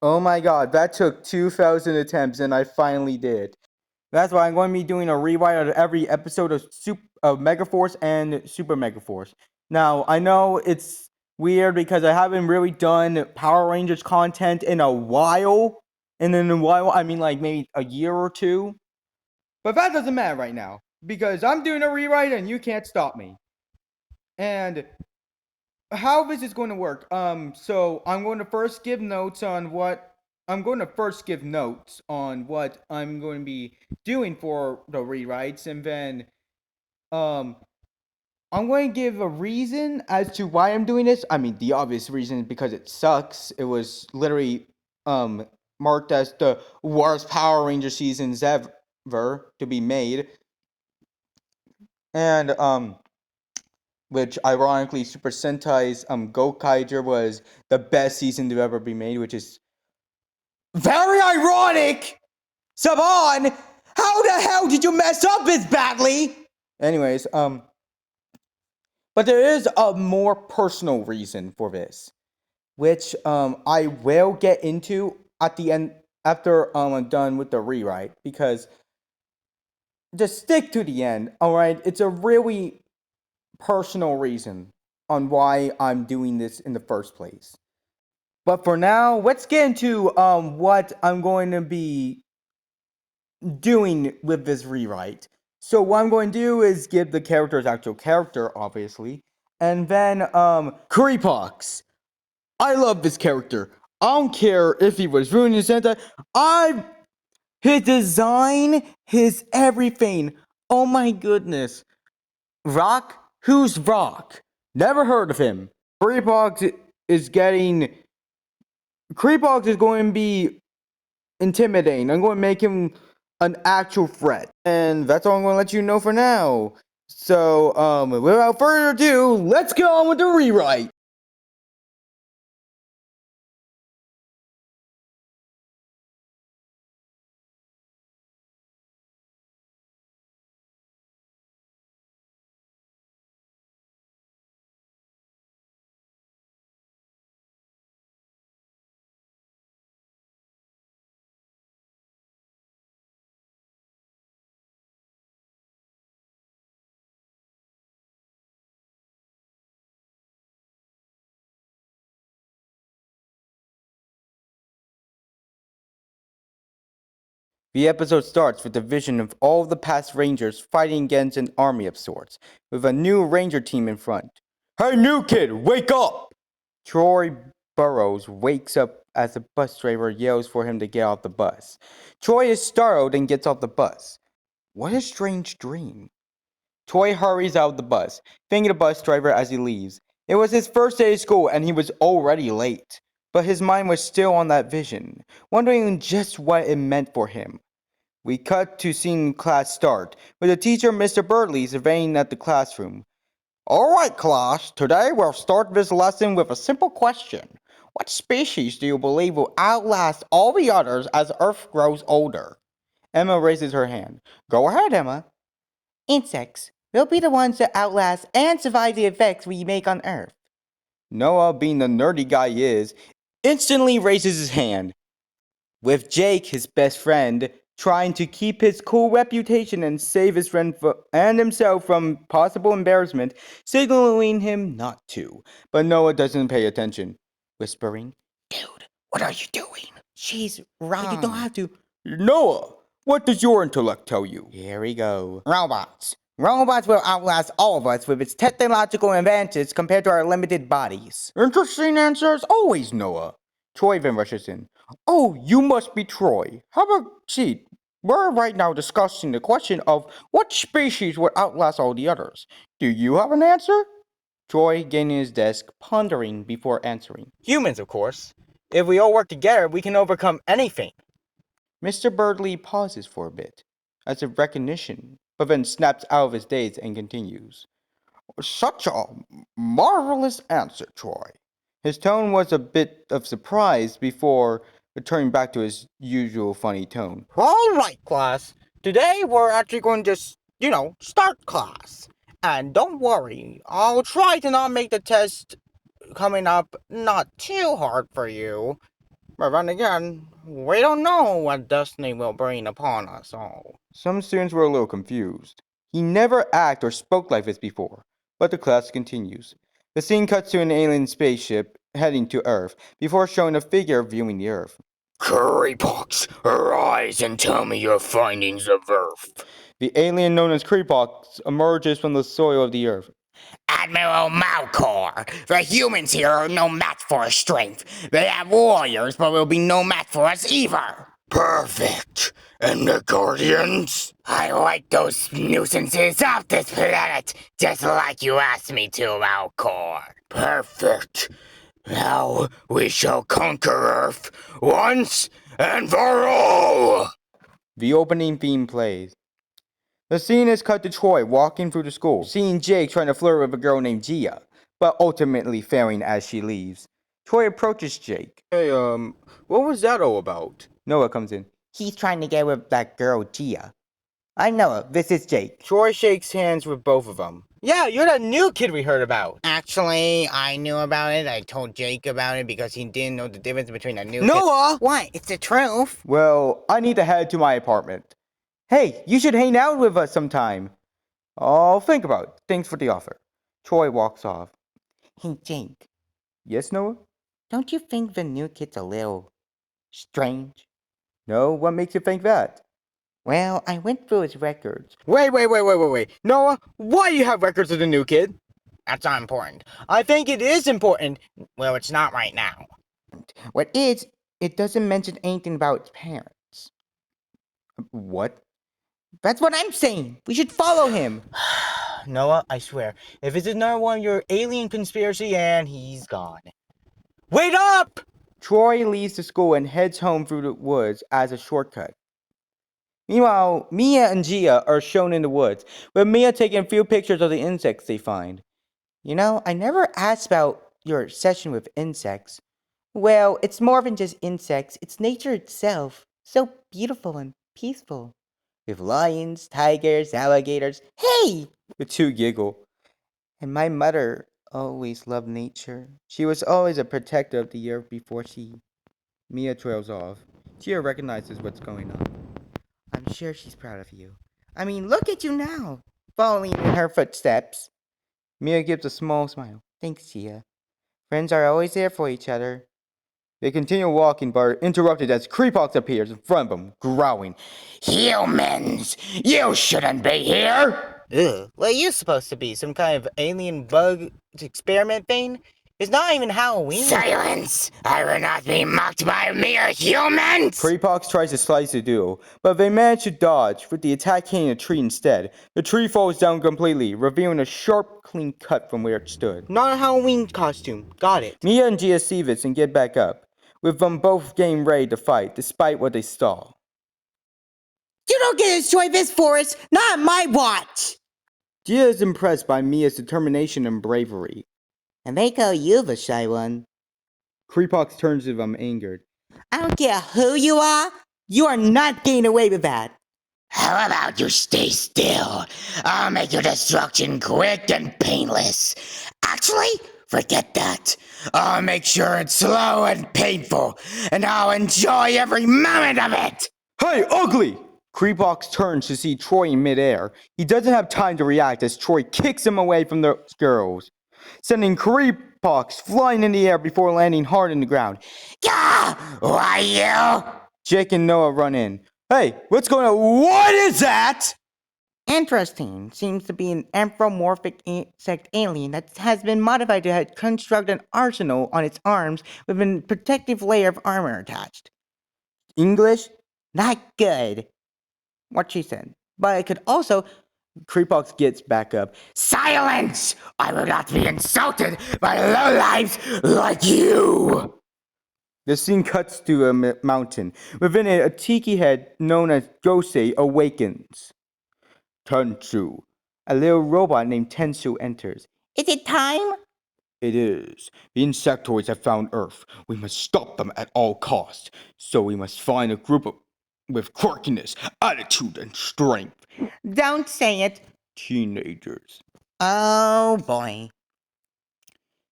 Oh my god, that took 2,000 attempts and I finally did. That's why I'm going to be doing a rewrite of every episode of Megaforce and Super Megaforce. Now, I know it's weird because I haven't really done Power Rangers content in a while. And in a while, I mean like maybe a year or two. But that doesn't matter right now because I'm doing a rewrite and you can't stop me. And how this is going to work. So I'm going to first give notes on what I'm going to be doing for the rewrites, and then um I'm going to give a reason as to why I'm doing this. I mean, the obvious reason is because it sucks. It was literally marked as the worst Power Ranger seasons ever to be made, and which ironically Super Sentai's Gokaiger was the best season to ever be made, which is very ironic. Saban, how the hell did you mess up this badly? Anyways, but there is a more personal reason for this, which I will get into at the end after I'm done with the rewrite, because just stick to the end, alright? It's a really personal reason on why I'm doing this in the first place. But for now, let's get into what I'm going to be doing with this rewrite. So what I'm going to do is give the character's actual character, obviously, and then Creepox. I love this character. I don't care if he was ruined in Santa. His design, his everything. Oh my goodness. Rock? Who's Rock? Never heard of him. Creepox is getting. Creepox is going to be intimidating. I'm going to make him an actual threat. And that's all I'm going to let you know for now. So, without further ado, let's get on with the rewrite. The episode starts with the vision of all the past Rangers fighting against an army of sorts, with a new Ranger team in front. Hey, new kid, wake up! Troy Burrows wakes up as the bus driver yells for him to get off the bus. Troy is startled and gets off the bus. What a strange dream. Troy hurries out of the bus, thanking the bus driver as he leaves. It was his first day of school and he was already late. But his mind was still on that vision, wondering just what it meant for him. We cut to seeing class start, with the teacher, Mr. Birdley, surveying at the classroom. Alright, class, today we'll start this lesson with a simple question. What species do you believe will outlast all the others as Earth grows older? Emma raises her hand. Go ahead, Emma. Insects. We'll be the ones that outlast and survive the effects we make on Earth. Noah, being the nerdy guy he is, instantly raises his hand. With Jake, his best friend, trying to keep his cool reputation and save his friend and himself from possible embarrassment, signaling him not to. But Noah doesn't pay attention, whispering, Dude, what are you doing? She's wrong. You don't have to. Noah, what does your intellect tell you? Here we go. Robots. Robots will outlast all of us with its technological advances compared to our limited bodies. Interesting answer as always, Noah. Troy then rushes in. Oh, you must be Troy. Have a seat. We're right now discussing the question of what species would outlast all the others. Do you have an answer? Troy gaining his desk, pondering before answering. Humans, of course. If we all work together, we can overcome anything. Mr. Birdley pauses for a bit, as if recognition, but then snaps out of his daze and continues. Such a marvelous answer, Troy. His tone was a bit of surprise before returning back to his usual funny tone. Alright, class. Today we're actually going to start class. And don't worry, I'll try to not make the test coming up not too hard for you. But then again, we don't know what destiny will bring upon us all. Some students were a little confused. He never acted or spoke like this before, but the class continues. The scene cuts to an alien spaceship heading to Earth before showing a figure viewing the Earth. Currypox, arise and tell me your findings of Earth. The alien known as Creepox emerges from the soil of the Earth. Admiral Malcor, the humans here are no match for our strength. They have warriors, but will be no match for us either. Perfect. And the Guardians? I like those nuisances off this planet, just like you asked me to, Malcor. Perfect. Now we shall conquer Earth once and for all! The opening theme plays. The scene is cut to Troy walking through the school, seeing Jake trying to flirt with a girl named Gia, but ultimately failing as she leaves. Troy approaches Jake. Hey, what was that all about? Noah comes in. He's trying to get with that girl Gia. I'm Noah, this is Jake. Troy shakes hands with both of them. Yeah, you're that new kid we heard about. Actually, I knew about it. I told Jake about it because he didn't know the difference between a new Noah! kid. What? It's the truth. Well, I need to head to my apartment. Hey, you should hang out with us sometime. I'll think about it. Thanks for the offer. Troy walks off. Hey, Jake. Yes, Noah? Don't you think the new kid's a little strange? No, what makes you think that? Well, I went through his records. Wait. Noah, why do you have records of the new kid? That's not important. I think it is important. Well, it's not right now. What is, it doesn't mention anything about its parents. What? That's what I'm saying. We should follow him. Noah, I swear, if it's another one of your alien conspiracy, and he's gone. Wait up! Troy leaves the school and heads home through the woods as a shortcut. Meanwhile, Mia and Gia are shown in the woods, with Mia taking a few pictures of the insects they find. You know, I never asked about your obsession with insects. Well, it's more than just insects, it's nature itself. So beautiful and peaceful. With lions, tigers, alligators. Hey! The two giggle. And my mother always loved nature. She was always a protector of the earth before she... Mia trails off. Gia recognizes what's going on. I'm sure she's proud of you. I mean, look at you now, following in her footsteps. Mia gives a small smile. Thanks, Gia. Friends are always there for each other. They continue walking, but are interrupted as Creepox appears in front of them, growling. Humans, you shouldn't be here! Ugh, what are you supposed to be? Some kind of alien bug experiment thing? It's not even Halloween. Silence! I will not be mocked by mere humans! Creepox tries to slice the duo, but they manage to dodge, with the attack hitting a tree instead. The tree falls down completely, revealing a sharp, clean cut from where it stood. Not a Halloween costume. Got it. Mia and Gia see this and get back up, with them both getting ready to fight, despite what they saw. You don't get to destroy this forest, not on my watch! Gia is impressed by Mia's determination and bravery. And they call you the shy one. Creepox turns to them angered. I don't care who you are not getting away with that. How about you stay still? I'll make your destruction quick and painless. Actually, forget that. I'll make sure it's slow and painful, and I'll enjoy every moment of it! Hey, ugly! Creepox turns to see Troy in midair. He doesn't have time to react as Troy kicks him away from the girls, sending Creepox flying in the air before landing hard in the ground. Gah! Why you? Jake and Noah run in. Hey, what's going on? What is that? Interesting. Seems to be an anthropomorphic insect alien that has been modified to construct an arsenal on its arms with a protective layer of armor attached. English? Not good. What she said. But it could also... Creepox gets back up. Silence! I will not be insulted by lowlifes like you! The scene cuts to a mountain. Within it, a tiki head known as Jose awakens. Tensu. A little robot named Tensu enters. Is it time? It is. The insectoids have found Earth. We must stop them at all costs. So we must find a group with quirkiness, attitude, and strength. Don't say it. Teenagers. Oh boy.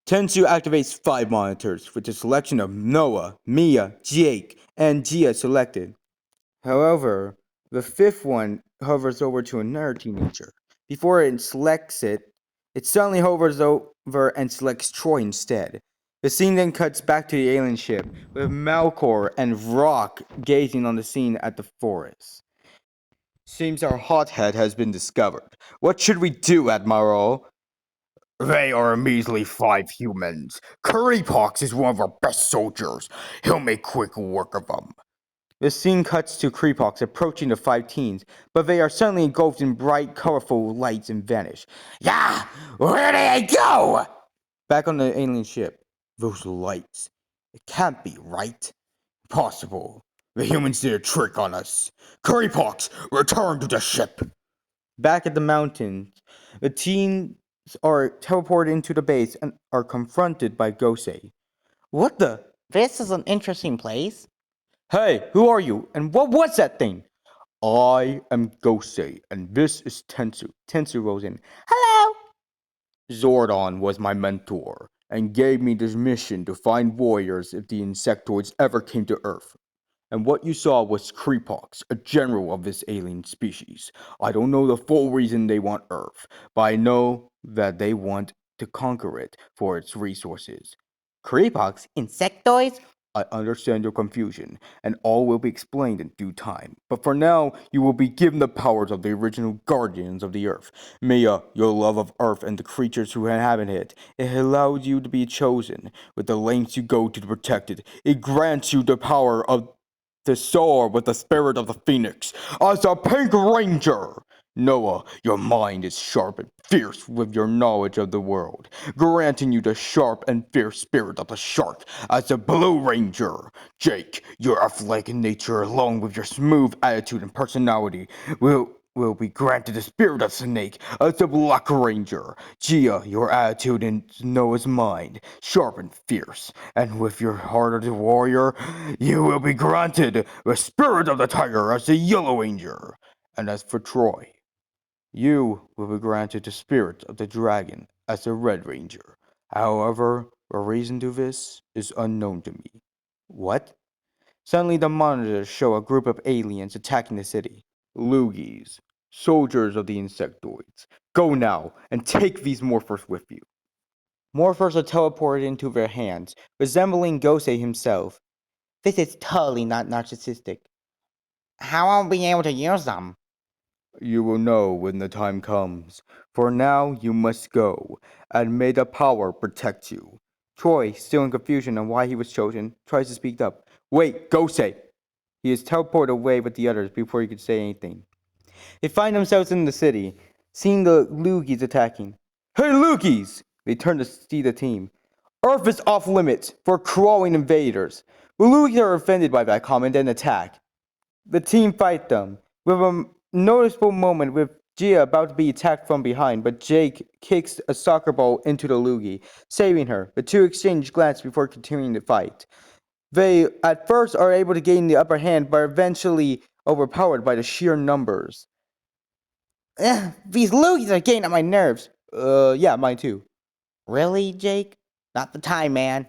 Tensu activates 5 monitors with the selection of Noah, Mia, Jake, and Gia selected. However, the 5th one hovers over to another teenager. Before it selects it, it suddenly hovers over and selects Troy instead. The scene then cuts back to the alien ship, with Malcor and Rock gazing on the scene at the forest. Seems our hothead has been discovered. What should we do, Admiral? They are a measly 5 humans. Currypox is one of our best soldiers. He'll make quick work of them. The scene cuts to Creepox approaching the 5 teens, but they are suddenly engulfed in bright, colorful lights and vanish. Yeah, where did they go? Back on the alien ship. Those lights. It can't be, right? Possible. The humans did a trick on us. Currypox, return to the ship. Back at the mountains, the teens are teleported into the base and are confronted by Gosei. What the? This is an interesting place. Hey, who are you? And what was that thing? I am Gosei, and this is Tensu. Tensu rolls in. Hello. Zordon was my mentor, and gave me this mission to find warriors if the insectoids ever came to Earth. And what you saw was Creepox, a general of this alien species. I don't know the full reason they want Earth, but I know that they want to conquer it for its resources. Creepox? Insectoids? I understand your confusion, and all will be explained in due time. But for now, you will be given the powers of the original guardians of the Earth. Mia, your love of Earth and the creatures who inhabit it allows you to be chosen. With the lengths you go to protect it, it grants you the power of to soar with the spirit of the phoenix as a pink ranger. Noah, your mind is sharp and fierce with your knowledge of the world, granting you the sharp and fierce spirit of the shark as a blue ranger. Jake, your athletic nature along with your smooth attitude and personality will be granted the spirit of snake as a black ranger. Gia, your attitude in Noah's mind, sharp and fierce, and with your heart of the warrior, you will be granted the spirit of the tiger as a yellow ranger. And as for Troy, you will be granted the spirit of the dragon as a red ranger. However, the reason to this is unknown to me. What? Suddenly the monitors show a group of aliens attacking the city. Loogies, soldiers of the insectoids, go now and take these morphers with you. Morphers are teleported into their hands, resembling Gosei himself. This is totally not narcissistic. How will I be able to use them? You will know when the time comes. For now, you must go, and may the power protect you. Troy, still in confusion on why he was chosen, tries to speak up. Wait, Gosei! He is teleported away with the others before he could say anything. They find themselves in the city, seeing the Loogies attacking. Hey, Loogies! They turn to see the team. Earth is off limits for crawling invaders. The Loogies are offended by that comment and attack. The team fight them, with a noticeable moment with Gia about to be attacked from behind, but Jake kicks a soccer ball into the Loogie, saving her. The two exchange glances before continuing the fight. They, at first, are able to gain the upper hand, but are eventually overpowered by the sheer numbers. These Loogies are getting on my nerves. Yeah, mine too. Really, Jake? Not the time, man.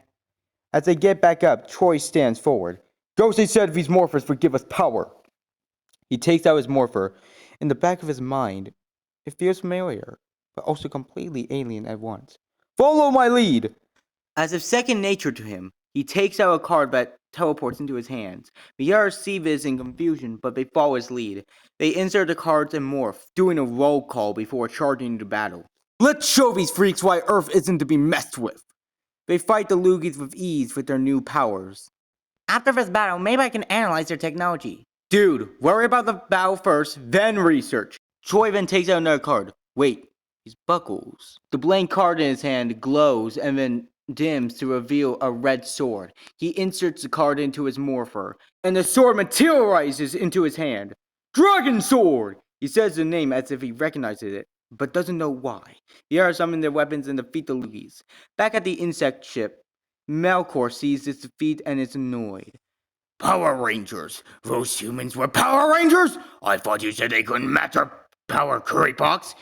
As they get back up, Troy stands forward. Ghosty said these morphers would give us power. He takes out his morpher. In the back of his mind, it feels familiar, but also completely alien at once. Follow my lead! As if second nature to him, he takes out a card that teleports into his hands. The others see this in confusion, but they follow his lead. They insert the cards and morph, doing a roll call before charging into battle. Let's show these freaks why Earth isn't to be messed with! They fight the Loogies with ease with their new powers. After this battle, maybe I can analyze their technology. Dude, worry about the battle first, then research. Troy then takes out another card. Wait, he's buckles. The blank card in his hand glows and then dims to reveal a red sword. He inserts the card into his morpher, and the sword materializes into his hand. Dragon Sword! He says the name as if he recognizes it, but doesn't know why. The others summon their weapons and defeat the Loogies. Back at the insect ship, Melkor sees this defeat and is annoyed. Power Rangers? Those humans were Power Rangers? I thought you said they couldn't match our power, Currypox.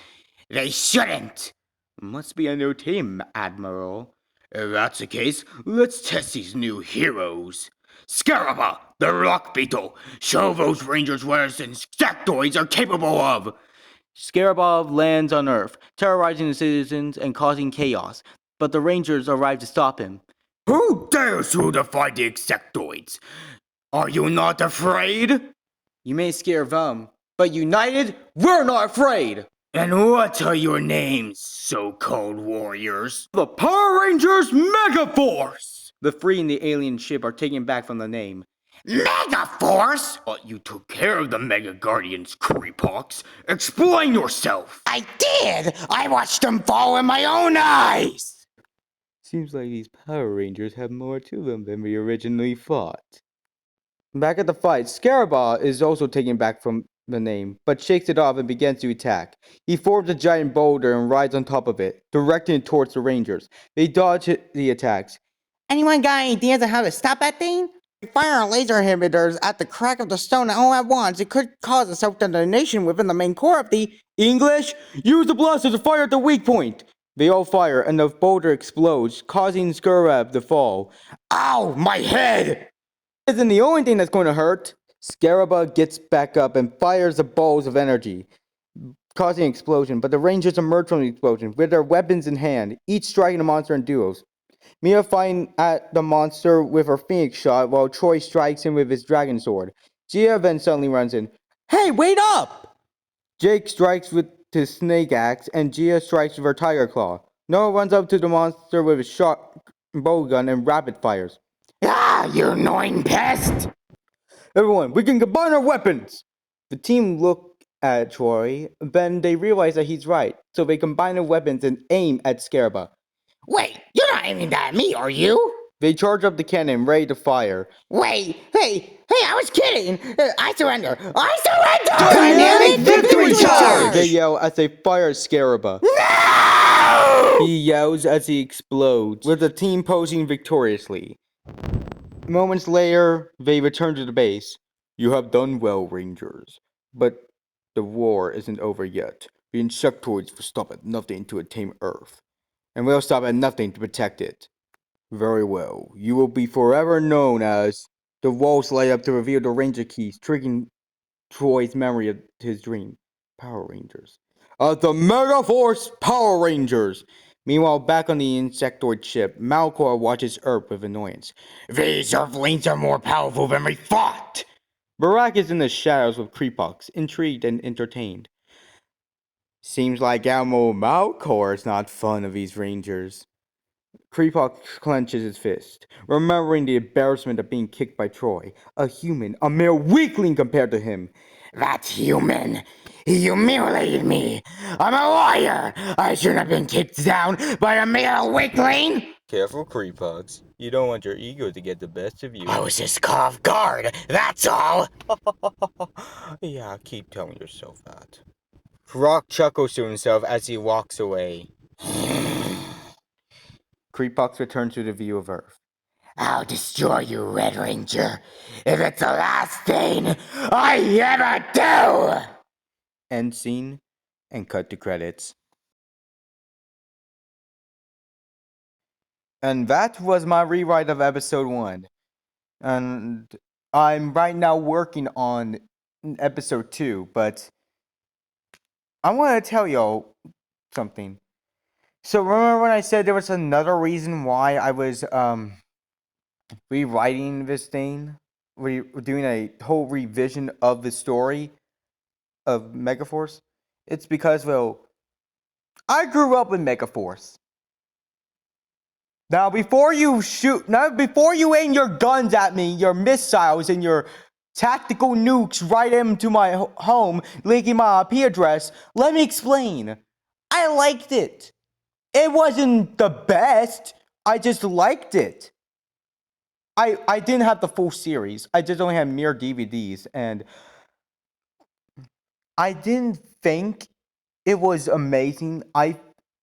They shouldn't. Must be a new team, Admiral. If that's the case, let's test these new heroes. Scaraba, the rock beetle. Show those rangers what us insectoids are capable of. Scarabov lands on Earth, terrorizing the citizens and causing chaos, but the Rangers arrive to stop him. Who dares to defy the insectoids? Are you not afraid? You may scare them, but united, we're not afraid! And what are your names, so-called warriors? The Power Rangers Megaforce! The three in the alien ship are taken back from the name. Megaforce? But you took care of the Mega Guardians, Creepox. Explain yourself. I did! I watched them fall in my own eyes! Seems like these Power Rangers have more to them than we originally thought. Back at the fight, Scaraba is also taken back from the name, but shakes it off and begins to attack. He forms a giant boulder and rides on top of it, directing it towards the Rangers. They dodge the attacks. Anyone got any ideas on how to stop that thing? Fire laser inhibitors at the crack of the stone all at once. It could cause a self-detonation within the main core of the... English, use the blaster to fire at the weak point. They all fire, and the boulder explodes, causing Scarab to fall. Ow, my head! Isn't the only thing that's going to hurt. Scaraba gets back up and fires the balls of energy, causing an explosion, but the Rangers emerge from the explosion with their weapons in hand, each striking the monster in duos. Mia fighting at the monster with her Phoenix shot while Troy strikes him with his dragon sword. Gia then suddenly runs in. Hey, wait up! Jake strikes with his snake axe and Gia strikes with her tiger claw. Noah runs up to the monster with his shot bow gun and rapid fires. Ah, you annoying pest! Everyone, we can combine our weapons! The team look at Troy, then they realize that he's right, so they combine their weapons and aim at Scaraba. Wait, you're not aiming that at me, are you? They charge up the cannon, ready to fire. Wait, hey, I was kidding! I surrender! I surrender! Dynamic victory charge! They yell as they fire at Scaraba. No! He yells as he explodes, with the team posing victoriously. Moments later, they return to the base. You have done well, Rangers. But the war isn't over yet. The insectoids will stop at nothing to tame Earth. And we'll stop at nothing to protect it. Very well. You will be forever known as... The walls light up to reveal the Ranger keys, triggering Troy's memory of his dream. Power Rangers. The Megaforce Power Rangers! Meanwhile, back on the insectoid ship, Malcor watches Earth with annoyance. These Earthlings are more powerful than we thought! Barack is in the shadows with Creepox, intrigued and entertained. Seems like Admiral Malcor is not fond of these Rangers. Creepox clenches his fist, remembering the embarrassment of being kicked by Troy, a human, a mere weakling compared to him. That human! He humiliated me! I'm a warrior! I shouldn't have been kicked down by a mere weakling! Careful, Creepox. You don't want your ego to get the best of you. I was just caught off guard, that's all! Yeah, keep telling yourself that. Rock chuckles to himself as he walks away. Creepox returns to the view of Earth. I'll destroy you, Red Ranger, if it's the last thing I ever do! End scene, and cut to credits. And that was my rewrite of episode 1. And I'm right now working on episode 2, but I want to tell y'all something. So remember when I said there was another reason why I was rewriting this thing? We're doing a whole revision of the story of Megaforce? It's because, well, I grew up with Megaforce. Now, before you aim your guns at me, your missiles and your tactical nukes right into my home, leaking my IP address, let me explain. I liked it. It wasn't the best. I just liked it. I didn't have the full series. I just only had mere DVDs, and I didn't think it was amazing.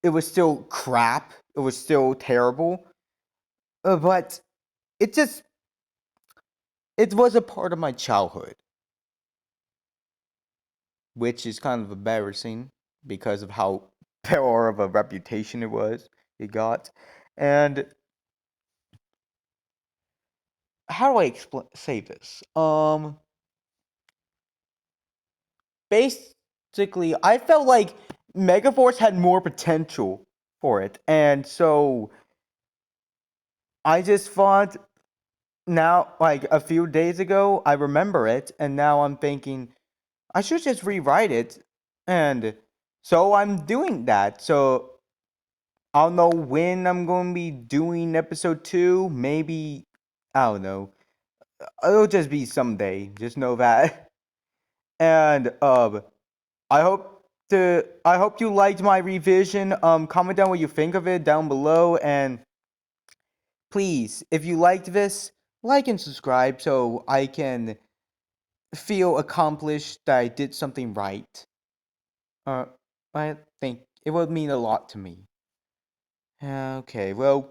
It was still crap. It was still terrible. But it was a part of my childhood, which is kind of embarrassing because of how poor of a reputation it got. And how do I say this? Basically, I felt like Megaforce had more potential for it, and so I just thought now, like a few days ago, I remember it, and now I'm thinking I should just rewrite it, and so I'm doing that. So I don't know when I'm going to be doing episode 2. Maybe, I don't know. It'll just be someday. Just know that. And I hope you liked my revision. Comment down what you think of it down below, and please, if you liked this, like and subscribe so I can feel accomplished that I did something right. I think it would mean a lot to me. Okay, well,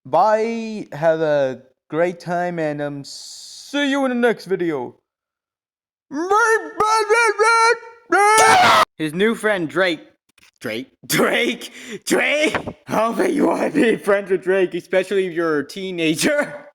bye. Have a great time, and see you in the next video. His new friend Drake. Drake. I don't think you want to be friends with Drake, especially if you're a teenager.